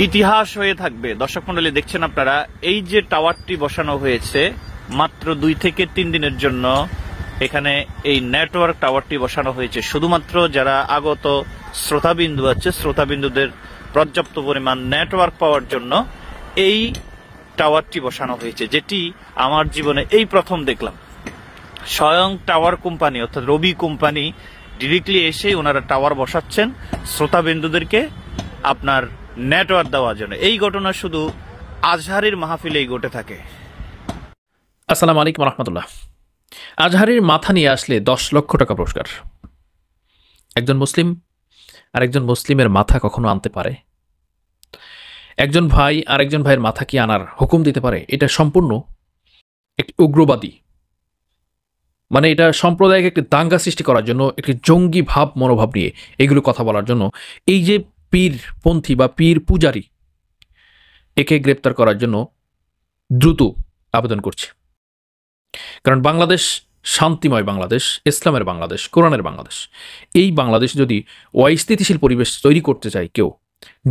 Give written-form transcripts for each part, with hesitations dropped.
ইতিহাস হয়ে থাকবে। দর্শক মন্ডলী, দেখছেন আপনারা এই যে টাওয়ারটি বসানো হয়েছে মাত্র 2 থেকে 3 দিনের জন্য এখানে এই নেটওয়ার্ক টাওয়ারটি বসানো হয়েছে শুধুমাত্র যারা আগত শ্রোতাবিন্দু আছে শ্রোতাবিন্দুদের পর্যাপ্ত পরিমাণ নেটওয়ার্ক পাওয়ার জন্য এই টাওয়ারটি বসানো হয়েছে, যেটি আমার জীবনে এই প্রথম দেখলাম। স্বয়ং টাওয়ার কোম্পানি অর্থাৎ রবি কোম্পানি ডিরেক্টলি এসে ওনারা টাওয়ার বসাচ্ছেন শ্রোতাবিন্দুদেরকে আপনার নেটওয়ার্ক দেওয়ার জন্য। এই ঘটনা শুধু আজহারের মাহফিলেই ঘটে থাকে। আসসালামু আলাইকুম রহমতুল্লাহ। আজহারের মাথা নিয়ে আসলে 10 লক্ষ টাকা পুরস্কার। একজন মুসলিম আর একজন মুসলিমের মাথা কখনো আনতে পারে? একজন ভাই আর একজন ভাইয়ের মাথা কি আনার হুকুম দিতে পারে? এটা সম্পূর্ণ একটি উগ্রবাদী, মানে এটা সাম্প্রদায়িক একটি দাঙ্গা সৃষ্টি করার জন্য, একটি জঙ্গি ভাব মনোভাব নিয়ে এগুলো কথা বলার জন্য এই যে পীরপন্থী বা পীর পূজারী, একে গ্রেপ্তার করার জন্য দ্রুত আবেদন করছে। কারণ বাংলাদেশ শান্তিময় বাংলাদেশ, ইসলামের বাংলাদেশ, কোরআনের বাংলাদেশ। এই বাংলাদেশ যদি অস্থিতিশীল পরিবেশ তৈরি করতে চায় কেউ,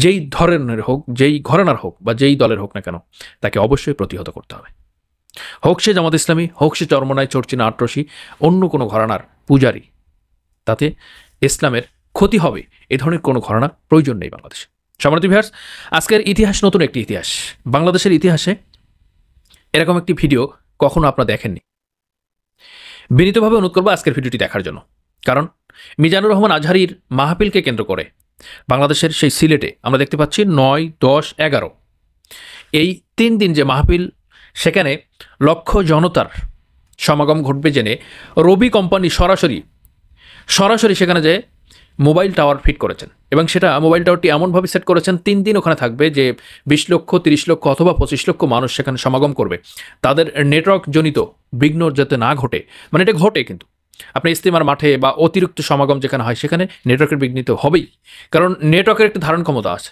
যেই ধরনের হোক, যেই ঘরানার হোক বা যেই দলের হোক না কেন, তাকে অবশ্যই প্রতিহত করতে হবে। হোক সে জামাত ইসলামী, হোক সে চরমনাই, চর্চিনা, আটরশি, অন্য কোনো ঘরানার পূজারী, তাতে ইসলামের ক্ষতি হবে এ ধরনের কোনো ঘরানা প্রয়োজন নেই বাংলাদেশে। সম্মানিত ভিউয়ার্স, আজকের ইতিহাস নতুন একটি ইতিহাস। বাংলাদেশের ইতিহাসে এরকম একটি ভিডিও কখনো আপনারা দেখেননি। বিনীতভাবে অনুরোধ করবো আজকের ভিডিওটি দেখার জন্য। কারণ মিজানুর রহমান আজহারীর মাহফিলকে কেন্দ্র করে বাংলাদেশের সেই সিলেটে আমরা দেখতে পাচ্ছি 9, 10, 11 এই 3 দিন যে মাহফিল, সেখানে লক্ষ জনতার সমাগম ঘটবে জেনে রবি কোম্পানি সরাসরি সেখানে যে মোবাইল টাওয়ার ফিট করেছেন, এবং সেটা মোবাইল টাওয়ারটি এমনভাবে সেট করেছেন 3 দিন ওখানে থাকবে যে 20 লক্ষ, 30 লক্ষ অথবা 25 লক্ষ মানুষ সেখানে সমাগম করবে। তাদের নেটওয়ার্ক জনিত বিঘ্ন যাতে না ঘটে, মানে এটা ঘটে কিন্তু আপনি ইস্তেমার মাঠে বা অতিরিক্ত সমাগম যেখানে হয় সেখানে নেটওয়ার্কের বিঘ্নিত হবেই। কারণ নেটওয়ার্কের একটি ধারণ ক্ষমতা আছে,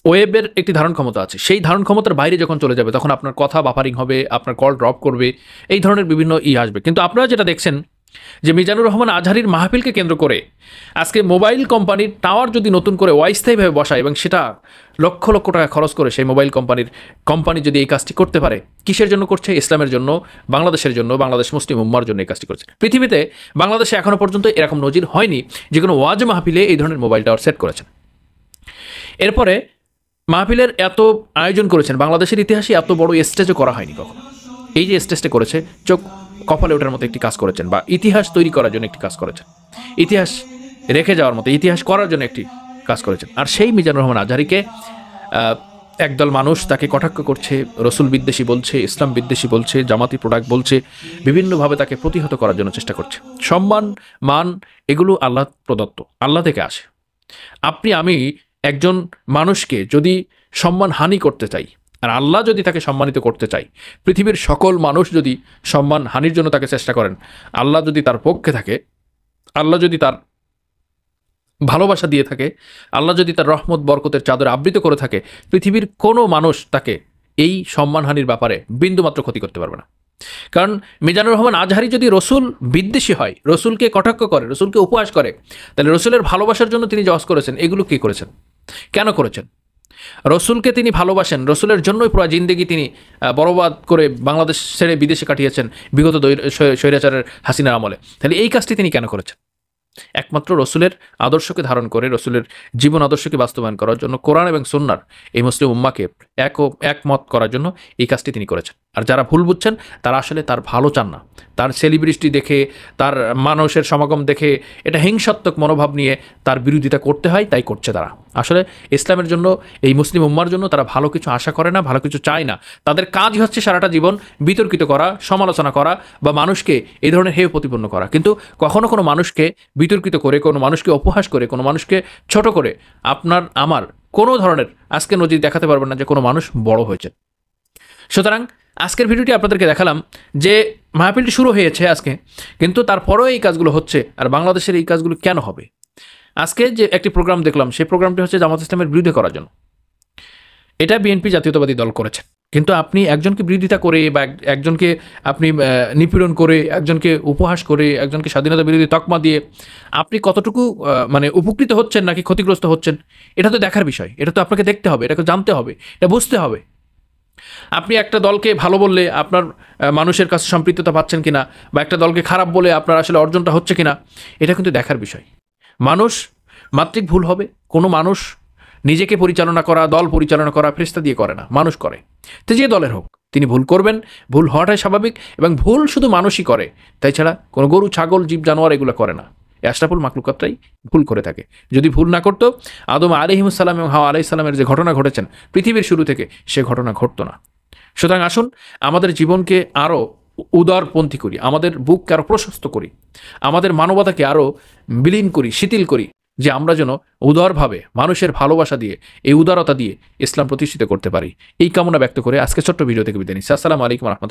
ওয়েবের একটি ধারণ ক্ষমতা আছে। সেই ধারণ ক্ষমতার বাইরে যখন চলে যাবে তখন আপনার কথা বাফারিং হবে, আপনার কল ড্রপ করবে, এই ধরনের বিভিন্ন আসবে। কিন্তু আপনারা যেটা দেখছেন যে মিজানুর রহমান আজহারীর মাহফিলকে কেন্দ্র করে আজকে মোবাইল কোম্পানির টাওয়ার যদি নতুন করে অস্থায়ীভাবে বসায় এবং সেটা লক্ষ লক্ষ টাকা খরচ করে সেই মোবাইল কোম্পানি যদি এই কাজটি করতে পারে, কিসের জন্য করছে? ইসলামের জন্য, বাংলাদেশের জন্য, বাংলাদেশ মুসলিম উম্মার জন্য এই কাজটি করছে। পৃথিবীতে বাংলাদেশে এখনও পর্যন্ত এরকম নজির হয়নি যে কোনো ওয়াজ মাহফিলে এই ধরনের মোবাইল টাওয়ার সেট করেছেন। এরপরে মাহফিলের এত আয়োজন করেছেন, বাংলাদেশের ইতিহাসে এত বড় স্টেজও করা হয়নি কখনো। এই যে স্টেজটা করেছে, চোখ কপালে ওঠার মতো একটি কাজ করেছেন, বা ইতিহাস তৈরি করার জন্য একটি কাজ করেছেন, ইতিহাস রেখে যাওয়ার মতো, ইতিহাস করার জন্য একটি কাজ করেছেন। আর সেই মিজানুর রহমান আজহারীকে একদল মানুষ তাকে কটাক্ষ করছে, রসুল বিদ্বেষী বলছে, ইসলাম বিদ্বেষী বলছে, জামাতি প্রোডাক্ট বলছে, বিভিন্নভাবে তাকে প্রতিহত করার জন্য চেষ্টা করছে। সম্মান, মান, এগুলো আল্লাহ প্রদত্ত, আল্লাহ থেকে আসে। আমি একজন মানুষকে যদি সম্মান হানি করতে চাই, আর আল্লাহ যদি তাকে সম্মানিত করতে চাই, পৃথিবীর সকল মানুষ যদি সম্মান হানির জন্য তাকে চেষ্টা করেন, আল্লাহ যদি তার পক্ষে থাকে, আল্লাহ যদি তার ভালোবাসা দিয়ে থাকে, আল্লাহ যদি তার রহমত বরকতের চাদরে আবৃত করে থাকে, পৃথিবীর কোনো মানুষ তাকে এই সম্মানহানির ব্যাপারে বিন্দুমাত্র ক্ষতি করতে পারবে না। কারণ মিজানুর রহমান আজহারী যদি রসুল বিদ্বেষী হয়, রসুলকে কটাক্ষ করে, রসুলকে উপহাস করে, তাহলে রসুলের ভালোবাসার জন্য তিনি জজ করেছেন, এগুলো কি করেছেন, কেন করেছেন? রসুলকে তিনি ভালোবাসেন, রসুলের জন্যই পুরো জিন্দেগি তিনি বরবাদ করে বাংলাদেশ ছেড়ে বিদেশে কাটিয়েছেন বিগত স্বৈরাচারের হাসিনার আমলে। তাহলে এই কাজটি তিনি কেন করেছেন? একমাত্র রসুলের আদর্শকে ধারণ করে, রসুলের জীবন আদর্শকে বাস্তবায়ন করার জন্য, কোরআন এবং সুন্নাহর এই মুসলিম উম্মাকে একমত করার জন্য এই কাজটি তিনি করেছেন। আর যারা ভুল বুঝছেন তারা আসলে তার ভালো চান না, তার সেলিব্রিটি দেখে, তার মানুষের সমাগম দেখে এটা হিংসাত্মক মনোভাব নিয়ে তার বিরোধিতা করতে হয়, তাই করছে তারা। আসলে ইসলামের জন্য, এই মুসলিম উম্মার জন্য তারা ভালো কিছু আশা করে না, ভালো কিছু চায় না। তাদের কাজই হচ্ছে সারাটা জীবন বিতর্কিত করা, সমালোচনা করা বা মানুষকে এই ধরনের হেয় প্রতিপন্ন করা। কিন্তু কখনো কোনো মানুষকে বিতর্কিত করে, কোনো মানুষকে উপহাস করে, কোনো মানুষকে ছোট করে আপনার আমার কোনো ধরনের আজকে নজির দেখাতে পারবেন না যে কোনো মানুষ বড় হয়েছে। সুতরাং আজকের ভিডিওটি আপনাদেরকে দেখালাম যে মাহফিলটি শুরু হয়েছে আজকে, কিন্তু তারপরেও এই কাজগুলো হচ্ছে। আর বাংলাদেশের এই কাজগুলো কেন হবে? আজকে যে একটি প্রোগ্রাম দেখলাম, সেই প্রোগ্রামটি হচ্ছে জামাত ইসলামের বিরুদ্ধে করার জন্য। এটা বিএনপি জাতীয়তাবাদী দল করেছে। কিন্তু আপনি একজনকে বিরোধিতা করে বা একজনকে আপনি নিপীড়ন করে, একজনকে উপহাস করে, একজনকে স্বাধীনতা বিরোধী তকমা দিয়ে আপনি কতটুকু মানে উপকৃত হচ্ছেন নাকি ক্ষতিগ্রস্ত হচ্ছেন, এটা তো দেখার বিষয়। এটা তো আপনাকে দেখতে হবে, এটাকে জানতে হবে, এটা বুঝতে হবে। আপনি একটা দলকে ভালো বললে আপনার মানুষের কাছে সম্পৃক্ততা পাচ্ছেন কিনা, বা একটা দলকে খারাপ বলে আপনার আসলে অর্জনটা হচ্ছে কিনা, এটা কিন্তু দেখার বিষয়। মানুষ মাত্রিক ভুল হবে। কোনো মানুষ নিজেকে পরিচালনা করা, দল পরিচালনা করা ফেরেশতা দিয়ে করে না, মানুষ করে। তো যে দলের হোক তিনি ভুল করবেন, ভুল হওয়াটাই স্বাভাবিক, এবং ভুল শুধু মানুষই করে, তাই ছাড়া কোনো গরু, ছাগল, জীব জানোয়ার এগুলো করে না। এই আশরাফুল মাখলুকাতরাই ভুল করে থাকে। যদি ভুল না করতো, আদম আলাইহিসসালাম এবং হাওয়া আলাইহিসসালামের যে ঘটনা ঘটেছেন পৃথিবীর শুরু থেকে, সে ঘটনা ঘটতো না। সুতরাং আসুন আমাদের জীবনকে আরও উদারপন্থী করি, আমাদের বুককে আরও প্রশস্ত করি, আমাদের মানবতাকে আরও বিলীন করি, শিথিল করি, যে আমরা যেন উদারভাবে মানুষের ভালোবাসা দিয়ে, এই উদারতা দিয়ে ইসলাম প্রতিষ্ঠিত করতে পারি। এই কামনা ব্যক্ত করে আজকে ছোট্ট ভিডিও থেকে বিদায় নিচ্ছি। আসসালামু আলাইকুম রহমতুল্লাহ।